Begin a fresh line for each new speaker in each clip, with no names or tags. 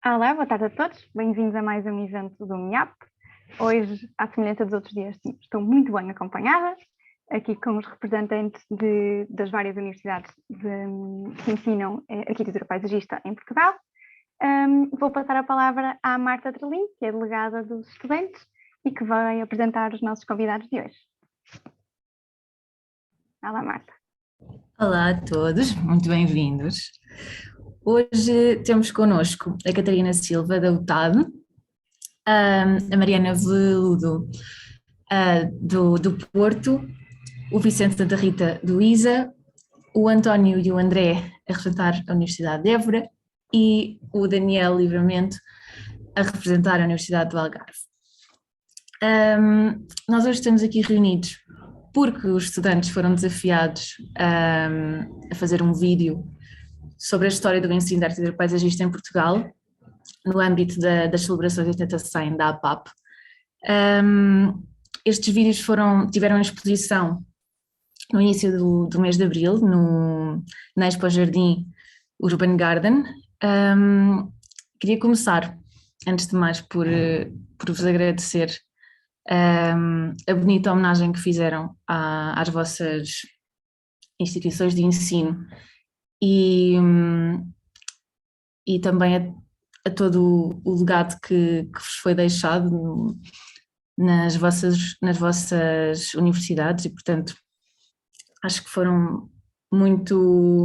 Olá, boa tarde a todos. Bem-vindos a mais um evento do MIAP. Hoje, à semelhança dos outros dias, estou muito bem acompanhada, aqui com os representantes das várias universidades que ensinam arquitetura paisagista em Portugal. Vou passar a palavra à Marta Trelim, que é delegada dos estudantes e que vai apresentar os nossos convidados de hoje. Olá, Marta.
Olá a todos, muito bem-vindos. Hoje temos connosco a Catarina Silva, da UTAD, a Mariana Veludo, do Porto, o Vicente Santa Rita, do ISA, o António e o André a representar a Universidade de Évora e o Daniel Livramento a representar a Universidade do Algarve. Nós hoje estamos aqui reunidos porque os estudantes foram desafiados a fazer um vídeo sobre a história do ensino de arquitetura paisagista em Portugal, no âmbito das celebrações 80-100 da APAP. Estes vídeos tiveram exposição no início do mês de abril, na Expo Jardim Urban Garden. Queria começar, antes de mais, por vos agradecer a bonita homenagem que fizeram às vossas instituições de ensino e também a todo o legado que vos foi deixado nas vossas universidades e, portanto, acho que foram muito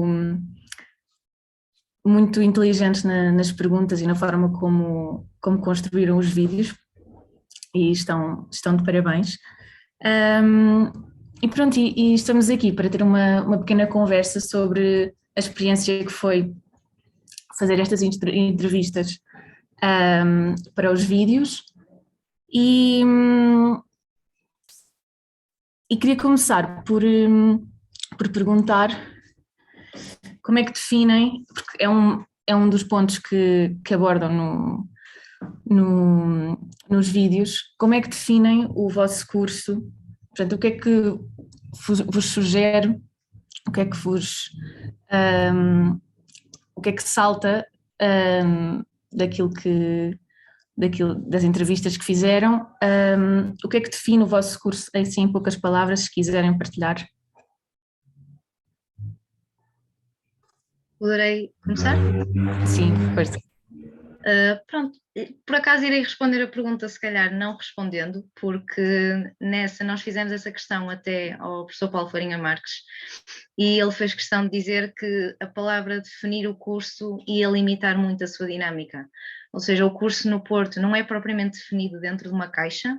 inteligentes nas perguntas e na forma como construíram os vídeos e estão de parabéns. E pronto, e estamos aqui para ter uma pequena conversa sobre a experiência que foi fazer estas entrevistas para os vídeos e queria começar por perguntar como é que definem, porque é um dos pontos que abordam nos vídeos, como é que definem o vosso curso, portanto, o que é que vos sugere, o que é que salta das entrevistas que fizeram, o que é que define o vosso curso, assim, em poucas palavras, se quiserem partilhar.
Poderei começar?
Sim, força.
Pronto, por acaso irei responder a pergunta, se calhar não respondendo, porque nós fizemos essa questão até ao professor Paulo Farinha Marques e ele fez questão de dizer que a palavra definir o curso ia limitar muito a sua dinâmica, ou seja, o curso no Porto não é propriamente definido dentro de uma caixa.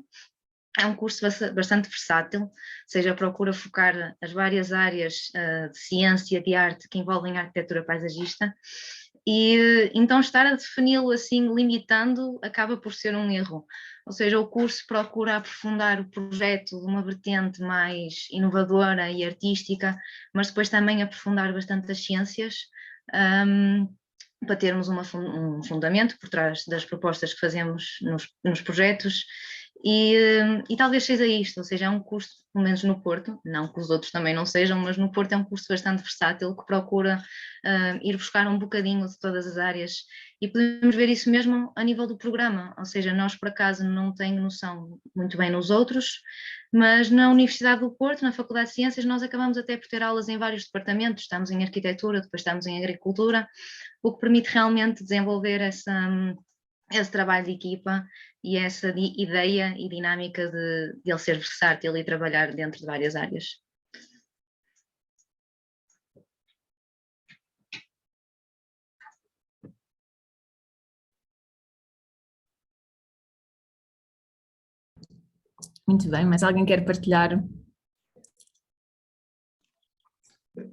É um curso bastante versátil, ou seja, procura focar as várias áreas de ciência, de arte que envolvem a arquitetura paisagista e então estar a defini-lo assim, limitando, acaba por ser um erro. Ou seja, o curso procura aprofundar o projeto de uma vertente mais inovadora e artística, mas depois também aprofundar bastante as ciências, para termos um fundamento por trás das propostas que fazemos nos projetos. E talvez seja isto, ou seja, é um curso, pelo menos no Porto, não que os outros também não sejam, mas no Porto é um curso bastante versátil que procura ir buscar um bocadinho de todas as áreas e podemos ver isso mesmo a nível do programa, ou seja, nós por acaso não tenho noção muito bem nos outros, mas na Universidade do Porto, na Faculdade de Ciências, nós acabamos até por ter aulas em vários departamentos, estamos em arquitetura, depois estamos em agricultura, o que permite realmente desenvolver esse trabalho de equipa e essa ideia e dinâmica de ele ser versátil e trabalhar dentro de várias áreas.
Muito bem, mas alguém quer partilhar?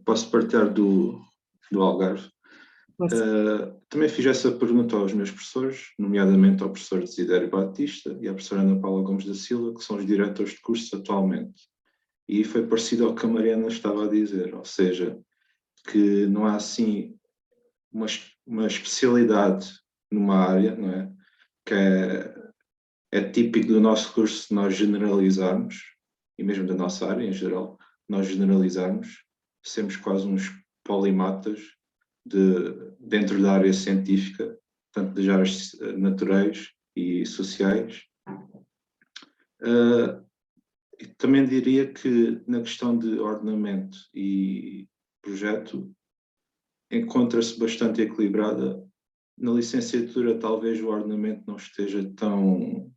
Posso partilhar do Algarve. Também fiz essa pergunta aos meus professores, nomeadamente ao professor Desidério Batista e à professora Ana Paula Gomes da Silva, que são os diretores de curso atualmente. E foi parecido ao que a Mariana estava a dizer, ou seja, que não há assim uma especialidade numa área, não é? Que é típico do nosso curso nós generalizarmos, e mesmo da nossa área em geral, nós generalizarmos, sermos quase uns polimatas dentro da área científica, tanto das áreas naturais e sociais. E também diria que na questão de ordenamento e projeto encontra-se bastante equilibrada. Na licenciatura talvez o ordenamento não esteja tão,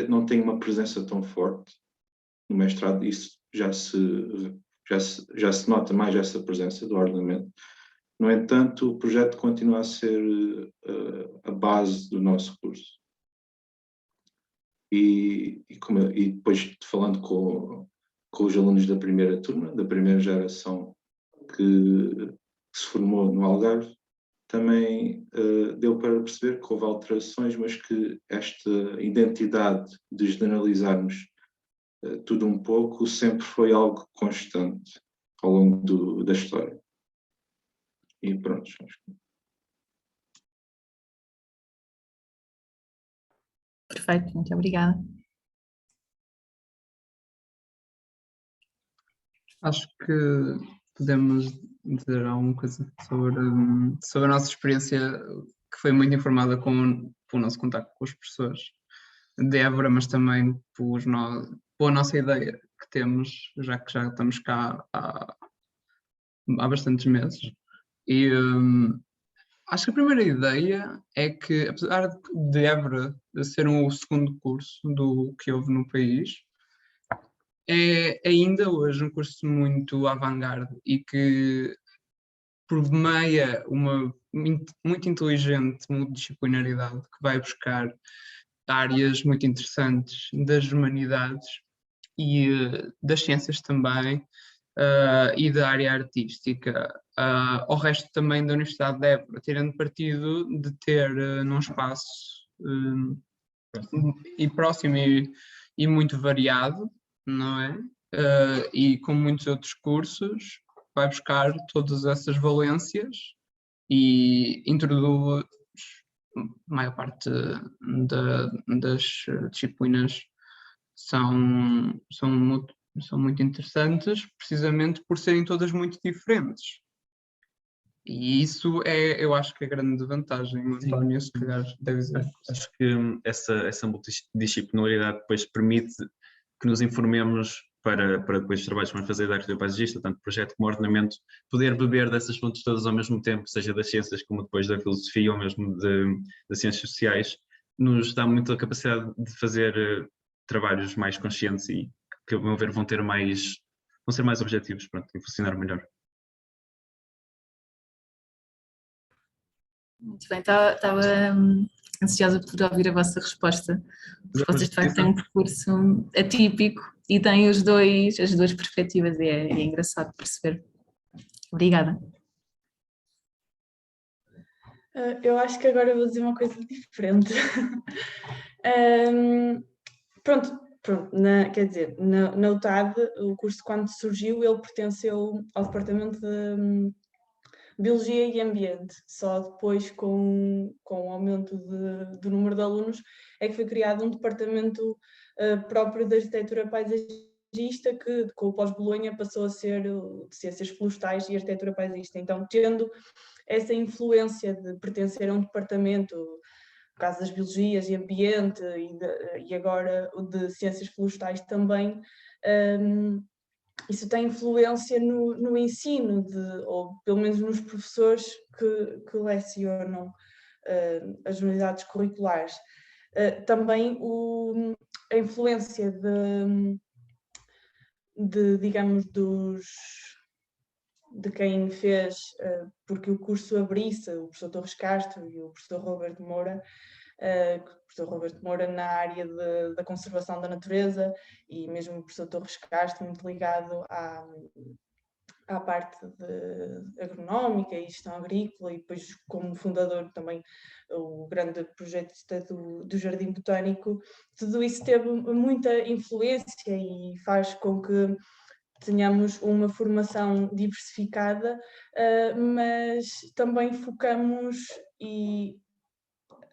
não tenha uma presença tão forte. No mestrado isso já se nota mais essa presença do ordenamento. No entanto, o projeto continua a ser a base do nosso curso. E depois, falando com os alunos da primeira turma, da primeira geração que se formou no Algarve, também deu para perceber que houve alterações, mas que esta identidade de generalizarmos tudo um pouco sempre foi algo constante ao longo da história. E pronto, acho que...
Perfeito, muito obrigada.
Acho que podemos dizer alguma coisa sobre a nossa experiência, que foi muito informada pelo nosso contacto com os professores de Évora, mas também pela nossa ideia que temos, já que já estamos cá há bastantes meses. E acho que a primeira ideia é que, apesar de Évora ser o segundo curso do que houve no país, é ainda hoje um curso muito avant-garde e que permeia uma muito inteligente multidisciplinaridade que vai buscar áreas muito interessantes das humanidades e das ciências também, e da área artística. Ao resto também da Universidade de Évora, tirando partido de ter num espaço e próximo e muito variado, não é? E com muitos outros cursos, vai buscar todas essas valências e introduz a maior parte das disciplinas são muito interessantes, precisamente por serem todas muito diferentes. E isso eu acho que é a grande vantagem. O António, se calhar, deve dizer.
Acho que essa multidisciplinaridade depois permite que nos informemos para depois os trabalhos que vamos fazer da arquitetura paisagista, tanto projeto como ordenamento, poder beber dessas fontes todas ao mesmo tempo, seja das ciências como depois da filosofia ou mesmo das ciências sociais, nos dá muito a capacidade de fazer trabalhos mais conscientes e que, a meu ver, vão ser mais objetivos, pronto, e funcionar melhor.
Muito bem, estava ansiosa por ouvir a vossa resposta, porque vocês de facto têm um percurso atípico e têm as duas perspectivas e é engraçado perceber. Obrigada.
Eu acho que agora vou dizer uma coisa diferente. Pronto, quer dizer, na UTAD, o curso quando surgiu, ele pertenceu ao departamento de Biologia e Ambiente. Só depois, com o aumento do número de alunos, é que foi criado um departamento próprio de arquitetura paisagista, que com o pós-Bolonha passou a ser de Ciências Florestais e Arquitetura Paisagista. Então, tendo essa influência de pertencer a um departamento, no caso das Biologias e Ambiente, e agora o de Ciências Florestais também, isso tem influência no ensino, ou pelo menos nos professores que lecionam as unidades curriculares. Também a influência digamos, de quem fez, porque o curso abrisse, o professor Torres Castro e o professor Roberto Moura, na área da conservação da natureza, e mesmo o professor Torres Castro muito ligado à parte agronómica e gestão agrícola, e depois como fundador também o grande projeto do Jardim Botânico. Tudo isso teve muita influência e faz com que tenhamos uma formação diversificada, mas também focamos e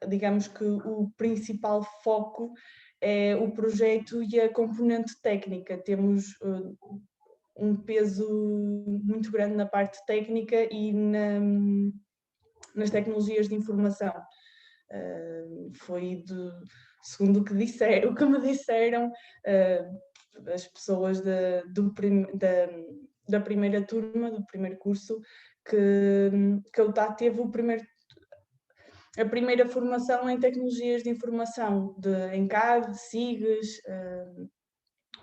digamos que o principal foco é o projeto e a componente técnica. Temos um peso muito grande na parte técnica e nas tecnologias de informação. Foi segundo o que me disseram, as pessoas da primeira turma, do primeiro curso, que a UTAD teve a primeira formação em tecnologias de informação, em CAD, SIGs,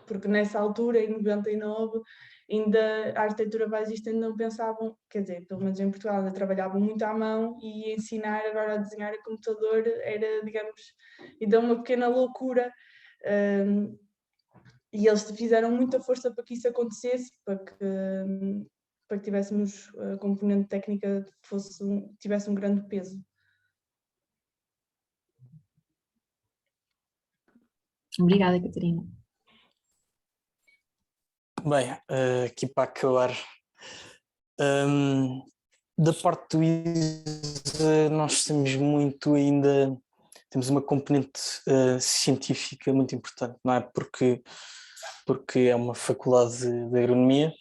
porque nessa altura, em 99, ainda a arquitetura basista ainda não pensavam, quer dizer, pelo menos em Portugal, ainda trabalhavam muito à mão e ensinar agora a desenhar a computador era, digamos, ainda uma pequena loucura. E eles fizeram muita força para que isso acontecesse, para que tivéssemos a componente técnica tivesse um grande peso.
Obrigada, Catarina.
Bem, aqui para acabar, da parte do ISA nós temos uma componente científica muito importante, não é? Porque é uma faculdade de agronomia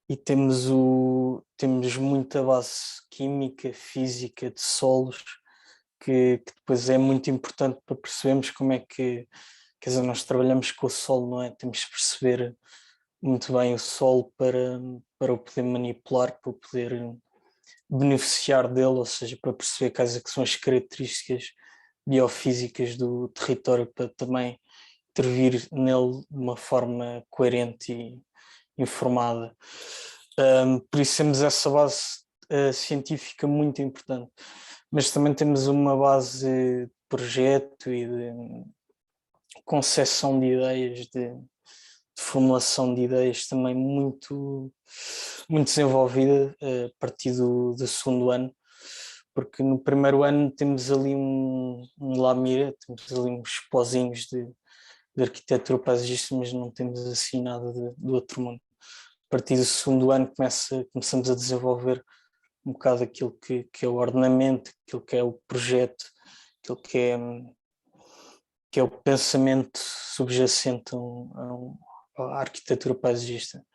e temos muita base química, física, de solos, que depois é muito importante para percebermos como é que, quer dizer, nós trabalhamos com o solo, não é? Temos de perceber muito bem o solo para o poder manipular, para o poder beneficiar dele, ou seja, para perceber quais é que são as características biofísicas do território, para também intervir nele de uma forma coerente e informada. Por isso temos essa base científica muito importante, mas também temos uma base de projeto e de concepção de ideias, de formulação de ideias também muito desenvolvida a partir do segundo ano, porque no primeiro ano temos ali um lamira, temos ali uns pozinhos de arquitetura paisagista, mas não temos assim nada do outro mundo. A partir do segundo ano começamos a desenvolver um bocado aquilo que é o ordenamento, aquilo que é o projeto, aquilo que é o pensamento subjacente à arquitetura paisagista.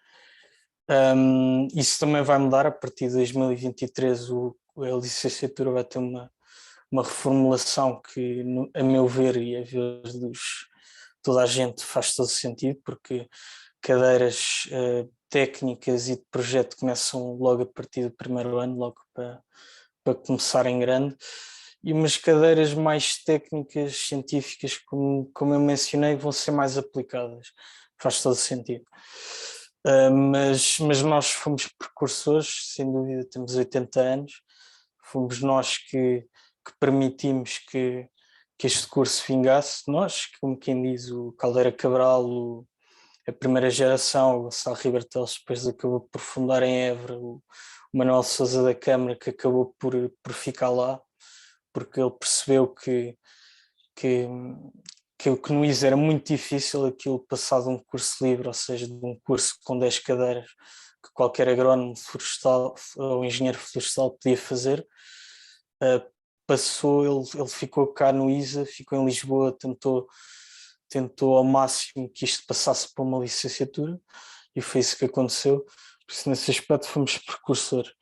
Isso também vai mudar a partir de 2023. A licenciatura vai ter uma reformulação que, a meu ver e a ver toda a gente, faz todo sentido, porque cadeiras técnicas e de projeto começam logo a partir do primeiro ano, logo para começar em grande, e umas cadeiras mais técnicas, científicas, como eu mencionei, vão ser mais aplicadas, faz todo sentido. Mas nós fomos precursores, sem dúvida, temos 80 anos, fomos nós que permitimos que este curso vingasse, nós, como quem diz, o Caldeira Cabral, a primeira geração, o Gonçalo Ribeiro Teles, depois acabou por fundar em Évora, o Manuel Sousa da Câmara, que acabou por ficar lá, porque ele percebeu que no ISA era muito difícil aquilo passado de um curso livre, ou seja, de um curso com 10 cadeiras que qualquer agrónomo florestal ou engenheiro florestal podia fazer. Ele ficou cá no ISA, ficou em Lisboa, tentou ao máximo que isto passasse para uma licenciatura e foi isso que aconteceu. Por isso, nesse aspecto, fomos precursores.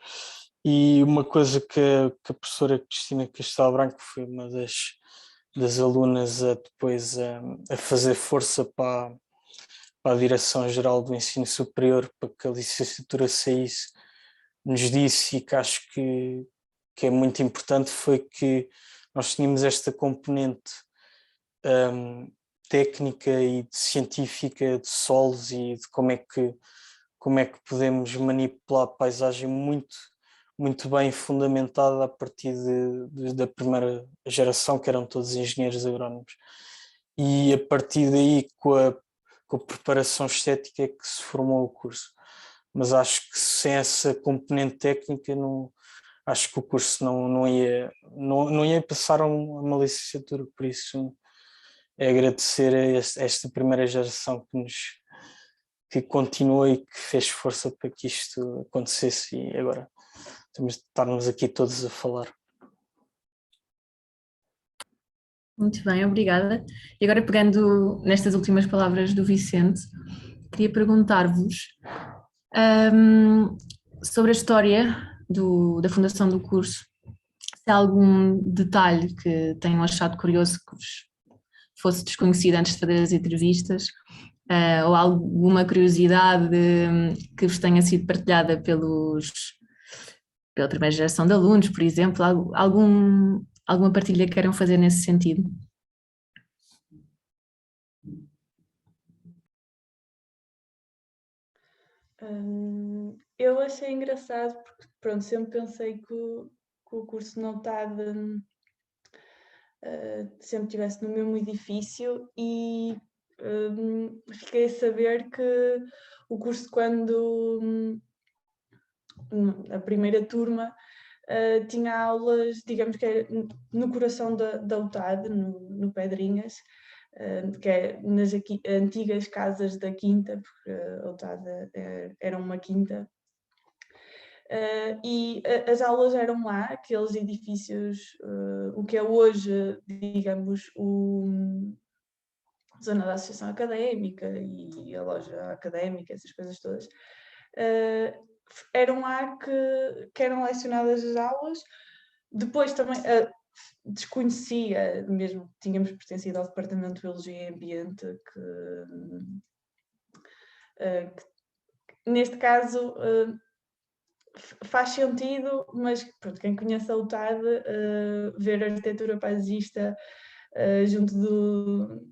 E uma coisa que a professora Cristina Castelo Branco foi uma das alunas depois a fazer força para a Direção-Geral do Ensino Superior para que a licenciatura saísse, nos disse, e que acho que é muito importante, foi que nós tínhamos esta componente técnica e científica de solos e de como é que podemos manipular a paisagem muito bem fundamentada a partir da primeira geração, que eram todos engenheiros agrónomos. E a partir daí, com a preparação estética, é que se formou o curso. Mas acho que sem essa componente técnica, acho que o curso não ia passar a uma licenciatura. Por isso é agradecer a esta primeira geração que continuou e que fez força para que isto acontecesse, e agora temos de estarmos aqui todos a falar.
Muito bem, obrigada. E agora, pegando nestas últimas palavras do Vicente, queria perguntar-vos sobre a história da fundação do curso. Se há algum detalhe que tenham achado curioso que vos fosse desconhecido antes de fazer as entrevistas, ou alguma curiosidade que vos tenha sido partilhada pela primeira geração de alunos, por exemplo, alguma partilha que queiram fazer nesse sentido?
Eu achei engraçado porque, pronto, sempre pensei que o curso não sempre estivesse no mesmo edifício e fiquei a saber que o curso, quando a primeira turma tinha aulas, digamos que era no coração da UTAD, no Pedrinhas, que é nas antigas casas da Quinta, porque a UTAD era uma quinta. E as aulas eram lá, aqueles edifícios, o que é hoje, digamos, a zona da associação académica e a loja académica, essas coisas todas, eram lá que eram lecionadas as aulas. Depois também desconhecia, mesmo que tínhamos pertencido ao Departamento de Biologia e Ambiente, que neste caso faz sentido, mas pronto, quem conhece a UTAD, ver a arquitetura paisagista junto do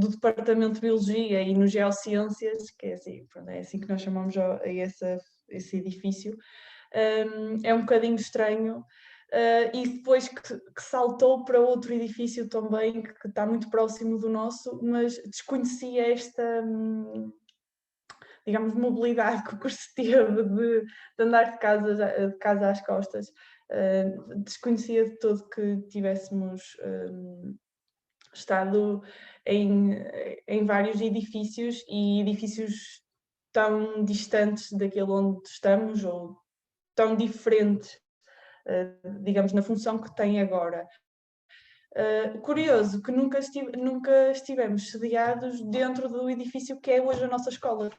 Departamento de Biologia e no Geociências, que é assim, pronto, é assim que nós chamamos a esse edifício, é um bocadinho estranho. E depois que saltou para outro edifício também, que está muito próximo do nosso, mas desconhecia esta, digamos, mobilidade que o curso teve de andar de casa às costas. Desconhecia de todo que tivéssemos estado em vários edifícios e edifícios tão distantes daquele onde estamos ou tão diferentes, digamos, na função que tem agora. Curioso que nunca estivemos sediados dentro do edifício que é hoje a nossa escola,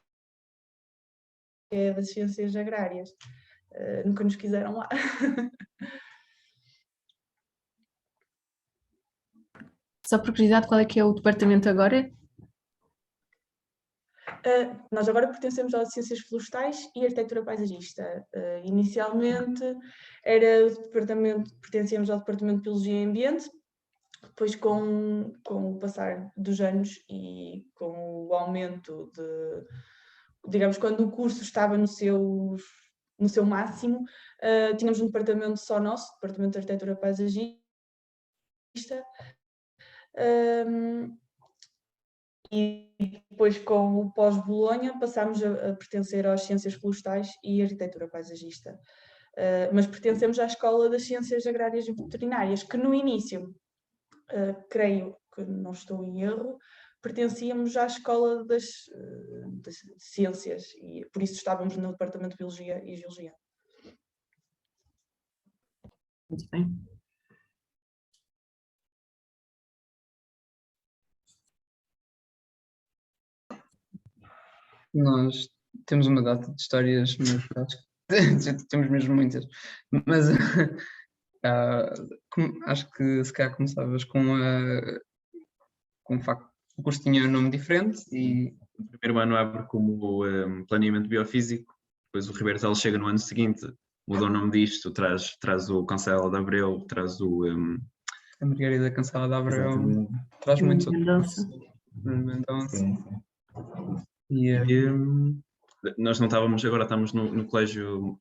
que é das Ciências Agrárias. Nunca nos quiseram lá.
Só por curiosidade, qual é que é o departamento agora?
Nós agora pertencemos às Ciências Florestais e Arquitetura Paisagista. Inicialmente pertencíamos ao Departamento de Biologia e Ambiente, depois com o passar dos anos e com o aumento digamos, quando o curso estava no seu máximo, tínhamos um departamento só nosso, Departamento de Arquitetura Paisagista, e depois com o pós-Bolonha passámos a pertencer às Ciências Florestais e Arquitetura Paisagista. Mas pertencemos à Escola das Ciências Agrárias e Veterinárias, que no início, creio que não estou em erro, pertencíamos à Escola das Ciências e por isso estávamos no Departamento de Biologia e Geologia.
Muito bem.
Nós temos uma data de histórias, mas acho que temos mesmo muitas. Mas acho que se calhar começavas com o facto que o curso tinha um nome diferente e...
O primeiro ano abre como planeamento biofísico, depois o Ribeiro Teles chega no ano seguinte, muda o nome disto, traz o Cancela de Abreu, traz
a Margarida Cancela de Abreu,
exatamente.
traz muitos
Mendonça.
Mendonça.
Nós não estávamos, agora estamos no colégio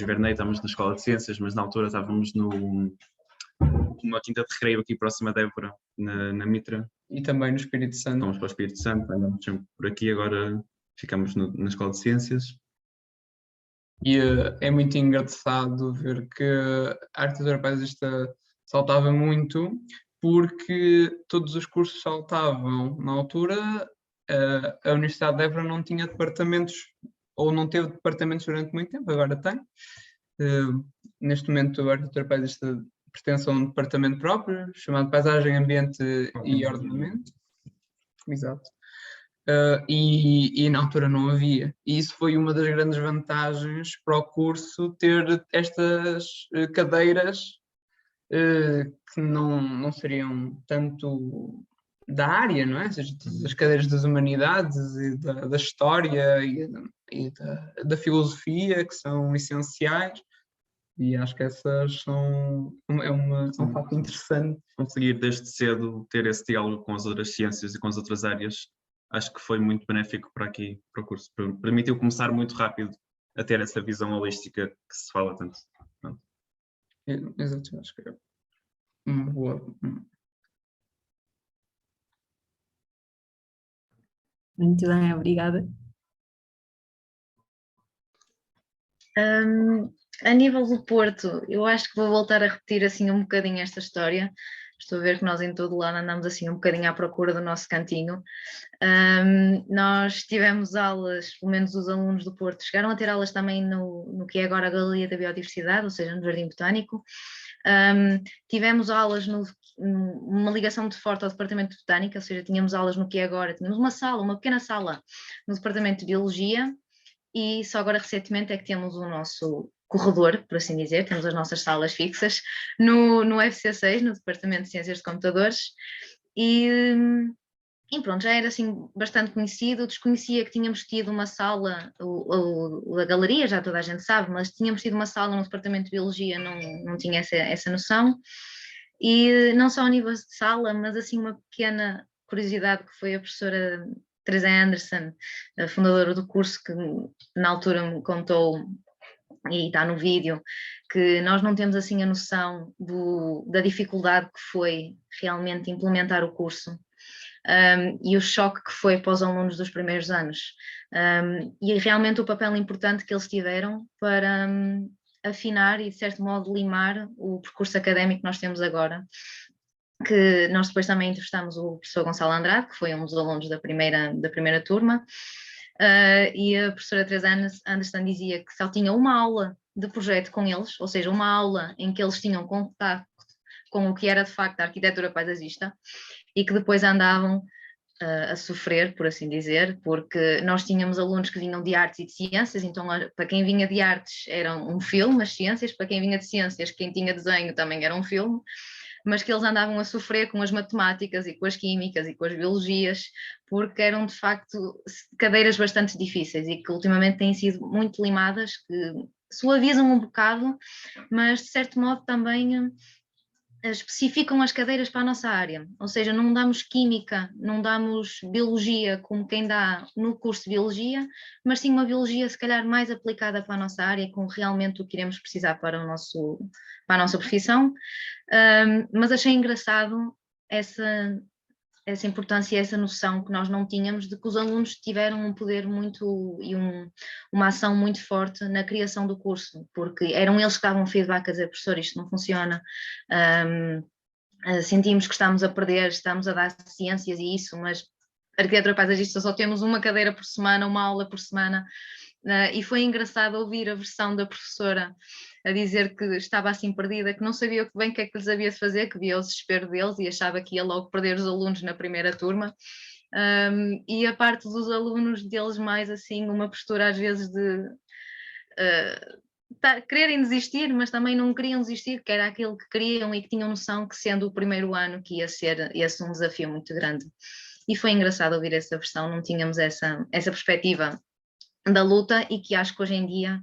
Vernei, estamos na Escola de Ciências, mas na altura estávamos numa quinta de recreio aqui próxima de Évora, na Mitra.
E também no Espírito Santo.
Fomos para o Espírito Santo, andamos sempre por aqui, agora ficamos na Escola de Ciências.
E é muito engraçado ver que a arquitetura paisagista saltava muito, porque todos os cursos saltavam. Na altura, a Universidade de Évora não tinha departamentos, ou não teve departamentos durante muito tempo, agora tem. Neste momento, a arquitetura paisagista pertence a um departamento próprio, chamado Paisagem, Ambiente e Ordenamento. Exato. e na altura não havia. E isso foi uma das grandes vantagens para o curso, ter estas cadeiras que não seriam tanto da área, não é? Ou seja, as cadeiras das humanidades e da história e da filosofia, que são essenciais, e acho que essas é um fato interessante.
Conseguir desde cedo ter esse diálogo com as outras ciências e com as outras áreas, acho que foi muito benéfico para aqui, para o curso. Permitiu começar muito rápido a ter essa visão holística que se fala tanto.
Exato, acho que é uma boa.
Muito bem, obrigada.
A nível do Porto, eu acho que vou voltar a repetir assim um bocadinho esta história. Estou a ver que nós em todo lado andamos assim um bocadinho à procura do nosso cantinho. Nós tivemos aulas, pelo menos os alunos do Porto, chegaram a ter aulas também no que é agora a Galeria da Biodiversidade, ou seja, no Jardim Botânico. Tivemos aulas numa ligação muito forte ao Departamento de Botânica, ou seja, tínhamos aulas no que é agora, tínhamos uma pequena sala no Departamento de Biologia, e só agora recentemente é que temos o nosso corredor, por assim dizer, temos as nossas salas fixas no FC6, no Departamento de Ciências de Computadores, e pronto, já era assim bastante conhecido. Desconhecia que tínhamos tido uma sala, a galeria já toda a gente sabe, mas tínhamos tido uma sala no Departamento de Biologia, não tinha essa noção, e não só ao nível de sala, mas assim uma pequena curiosidade que foi a professora Teresa Anderson, a fundadora do curso, que na altura me contou, e está no vídeo, que nós não temos assim a noção da dificuldade que foi realmente implementar o curso. E o choque que foi para os alunos dos primeiros anos, e realmente o papel importante que eles tiveram para afinar e, de certo modo, limar o percurso académico que nós temos agora. Que nós depois também entrevistamos o professor Gonçalo Andrade, que foi um dos alunos da primeira turma, e a professora Teresa Anderson dizia que só tinha uma aula de projeto com eles, ou seja, uma aula em que eles tinham contato com o que era de facto a arquitetura paisagista, e que depois andavam a sofrer, por assim dizer, porque nós tínhamos alunos que vinham de artes e de ciências, então para quem vinha de artes era um filme, as ciências, para quem vinha de ciências, quem tinha desenho também era um filme, mas que eles andavam a sofrer com as matemáticas e com as químicas e com as biologias, porque eram de facto cadeiras bastante difíceis e que ultimamente têm sido muito limadas, que suavizam um bocado, mas de certo modo também especificam as cadeiras para a nossa área, ou seja, não damos química, não damos biologia como quem dá no curso de biologia, mas sim uma biologia se calhar mais aplicada para a nossa área, com realmente o que iremos precisar para a nossa profissão. Mas achei engraçado essa importância e essa noção que nós não tínhamos, de que os alunos tiveram um poder muito e uma ação muito forte na criação do curso, porque eram eles que davam feedback a dizer: professor, isto não funciona, sentimos que estamos a perder, estamos a dar ciências e isso, mas arquitetura paisagista só temos uma cadeira por semana, uma aula por semana. E foi engraçado ouvir a versão da professora a dizer que estava assim perdida, que não sabia bem o que é que lhes havia de fazer, que via o desespero deles e achava que ia logo perder os alunos na primeira turma. E a parte dos alunos deles mais assim, uma postura às vezes de quererem desistir, mas também não queriam desistir, que era aquilo que queriam e que tinham noção que, sendo o primeiro ano, que ia ser esse um desafio muito grande. E foi engraçado ouvir essa versão, não tínhamos essa perspectiva da luta, e que acho que hoje em dia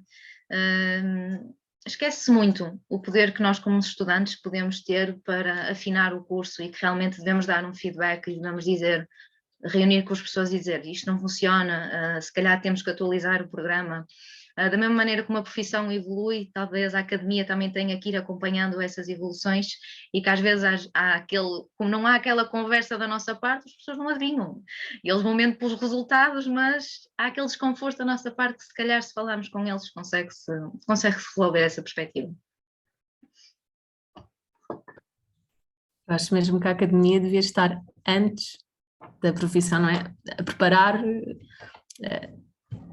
esquece-se muito o poder que nós como estudantes podemos ter para afinar o curso, e que realmente devemos dar um feedback e devemos dizer, reunir com as pessoas e dizer: isto não funciona, se calhar temos que atualizar o programa. Da mesma maneira que uma profissão evolui, talvez a academia também tenha que ir acompanhando essas evoluções, e que às vezes como não há aquela conversa da nossa parte, as pessoas não adivinham. Eles vão vendo pelos resultados, mas há aquele desconforto da nossa parte que, se calhar, se falarmos com eles, consegue-se resolver essa perspectiva.
Acho mesmo que a academia devia estar antes da profissão, não é? A preparar,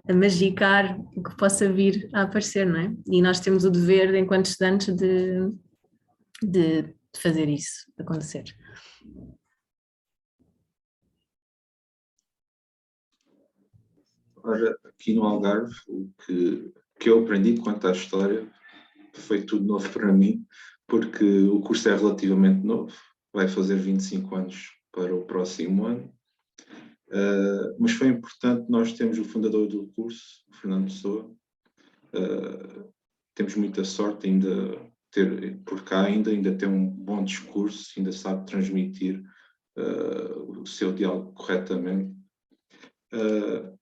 a magicar o que possa vir a aparecer, não é? E nós temos o dever, enquanto estudantes, de fazer isso acontecer.
Ora, aqui no Algarve, o que eu aprendi quanto à história foi tudo novo para mim, porque o curso é relativamente novo, vai fazer 25 anos para o próximo ano. Mas foi importante nós termos o fundador do curso, o Fernando Pessoa. Temos muita sorte ainda ter por cá, ainda tem um bom discurso, ainda sabe transmitir o seu diálogo corretamente.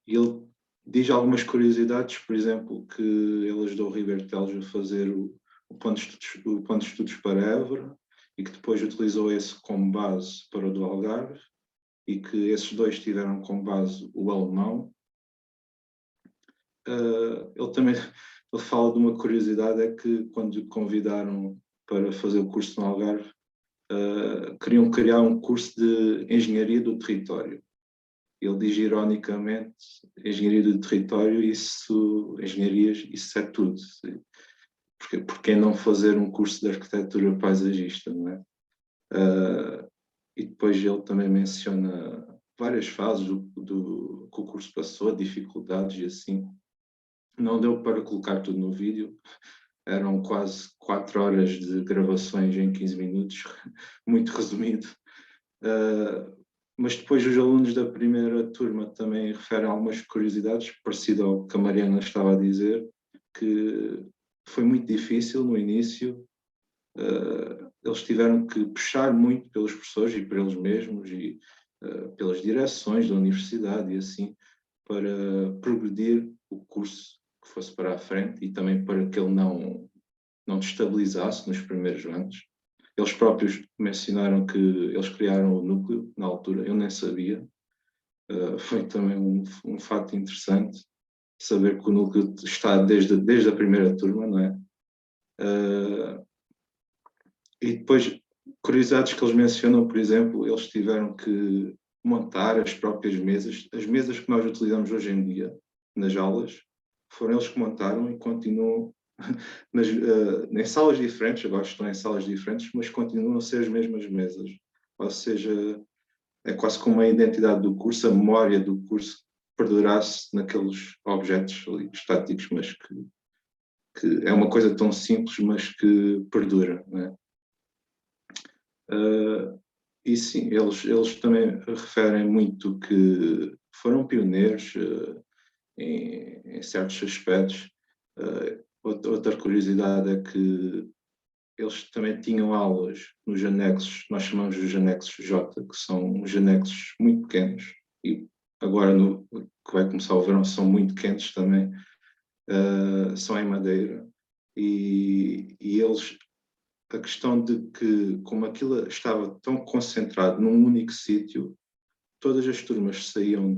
Ele diz algumas curiosidades, por exemplo, que ele ajudou o Ribeiro Teles a fazer o plano de estudos para Évora e que depois utilizou esse como base para o do Algarve e que esses dois tiveram como base o alemão. Ele fala de uma curiosidade, é que quando o convidaram para fazer o curso no Algarve, queriam criar um curso de engenharia do território. Ele diz ironicamente, engenharia do território, engenharias, isso é tudo. Por que não fazer um curso de arquitetura paisagista, não é? E depois ele também menciona várias fases do que o curso passou, dificuldades e assim. Não deu para colocar tudo no vídeo, eram quase 4 horas de gravações em 15 minutos, muito resumido. Mas depois os alunos da primeira turma também referem algumas curiosidades, parecido ao que a Mariana estava a dizer, que foi muito difícil no início. Eles tiveram que puxar muito pelos professores e por eles mesmos e pelas direções da universidade e assim, para progredir o curso que fosse para a frente e também para que ele não destabilizasse nos primeiros anos. Eles próprios mencionaram que eles criaram o núcleo na altura, eu nem sabia. Foi também um fato interessante saber que o núcleo está desde a primeira turma, não é? E depois, curiosidades que eles mencionam, por exemplo, eles tiveram que montar as próprias mesas, as mesas que nós utilizamos hoje em dia nas aulas, foram eles que montaram e continuam em salas diferentes, agora estão em salas diferentes, mas continuam a ser as mesmas mesas. Ou seja, é quase como a identidade do curso, a memória do curso perdurasse naqueles objetos ali, estáticos, mas que é uma coisa tão simples, mas que perdura, não é? E sim, eles também referem muito que foram pioneiros em certos aspectos. Outra curiosidade é que eles também tinham aulas nos anexos, nós chamamos de anexos J, que são uns anexos muito pequenos, e agora que vai começar o verão são muito quentes também, são em madeira, e eles, a questão de que, como aquilo estava tão concentrado num único sítio, todas as turmas saíam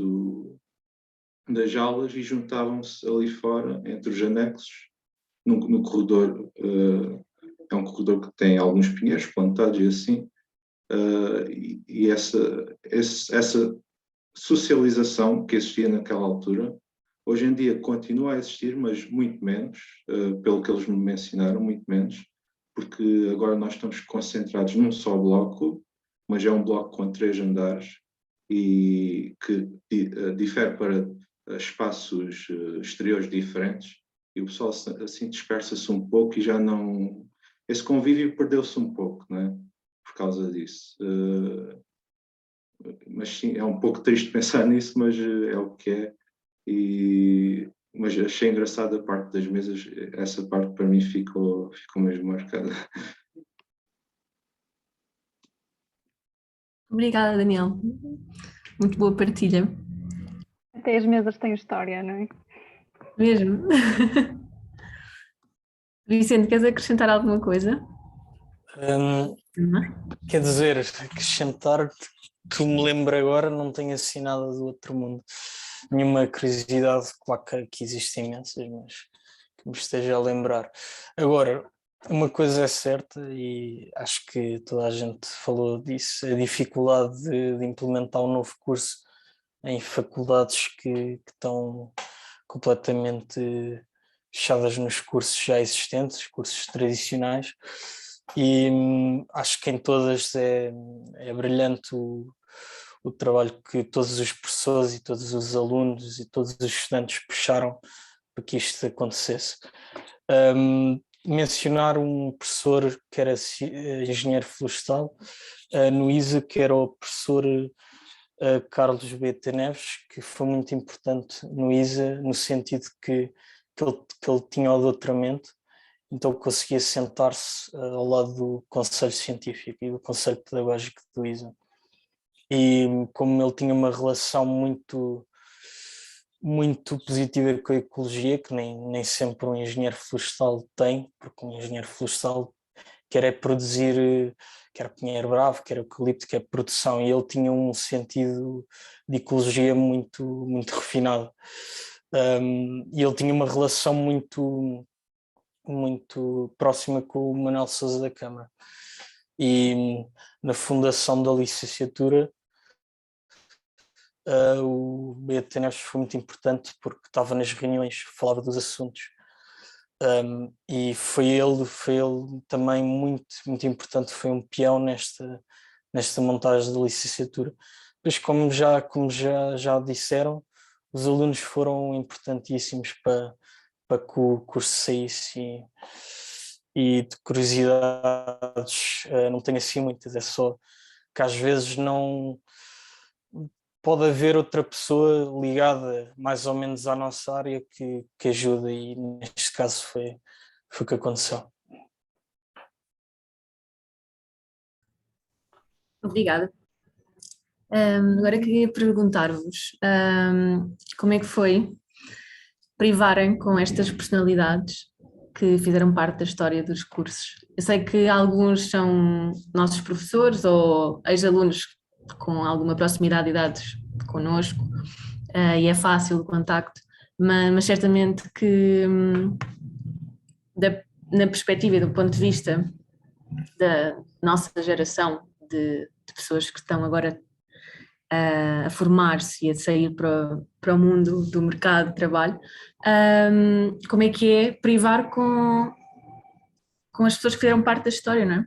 das aulas e juntavam-se ali fora, entre os anexos, no corredor. É um corredor que tem alguns pinheiros plantados e assim, e essa socialização que existia naquela altura, hoje em dia continua a existir, mas muito menos, pelo que eles me mencionaram, muito menos, porque agora nós estamos concentrados num só bloco, mas é um bloco com 3 andares e que difere para espaços exteriores diferentes, e o pessoal assim dispersa-se um pouco e já não... Esse convívio perdeu-se um pouco, não é? Por causa disso. Mas sim, é um pouco triste pensar nisso, mas é o que é. Mas achei engraçada a parte das mesas, essa parte para mim ficou mesmo marcada.
Obrigada, Daniel. Muito boa partilha.
Até as mesas têm história, não é?
Mesmo. Vicente, queres acrescentar alguma coisa?
Quer dizer, acrescentar que me lembro agora, não tenho assim nada do outro mundo. Nenhuma curiosidade, claro que existem imensas, mas que me esteja a lembrar. Agora, uma coisa é certa, e acho que toda a gente falou disso, a dificuldade de implementar um novo curso em faculdades que estão completamente fechadas nos cursos já existentes, cursos tradicionais, e acho que em todas é brilhante o o trabalho que todos os professores e todos os alunos e todos os estudantes puxaram para que isto acontecesse. Mencionar um professor que era engenheiro florestal no ISA, que era o professor Carlos B.T. Neves, que foi muito importante no ISA, no sentido que ele tinha o doutoramento, então conseguia sentar-se ao lado do Conselho Científico e do Conselho Pedagógico do ISA. E como ele tinha uma relação muito positiva com a ecologia, que nem sempre um engenheiro florestal tem, porque um engenheiro florestal quer produzir, quer pinheiro bravo, quer eucalipto, quer produção, e ele tinha um sentido de ecologia muito refinado. E ele tinha uma relação muito próxima com o Manuel Sousa da Câmara. E na fundação da licenciatura, o B.T. Neves foi muito importante porque estava nas reuniões, falava dos assuntos. E foi ele também muito importante, foi um peão nesta montagem da licenciatura. Depois, como já disseram, os alunos foram importantíssimos para que o curso saísse, e de curiosidades não tenho assim muitas, é só que às vezes não pode haver outra pessoa ligada mais ou menos à nossa área que ajuda, e neste caso foi o que aconteceu.
Obrigada. Agora queria perguntar-vos como é que foi privarem com estas personalidades que fizeram parte da história dos cursos. Eu sei que alguns são nossos professores ou ex-alunos com alguma proximidade de idades connosco, e é fácil o contacto, mas certamente que na perspectiva e do ponto de vista da nossa geração de pessoas que estão agora a formar-se e a sair para o mundo do mercado de trabalho, como é que é privar com as pessoas que fizeram parte da história, não é?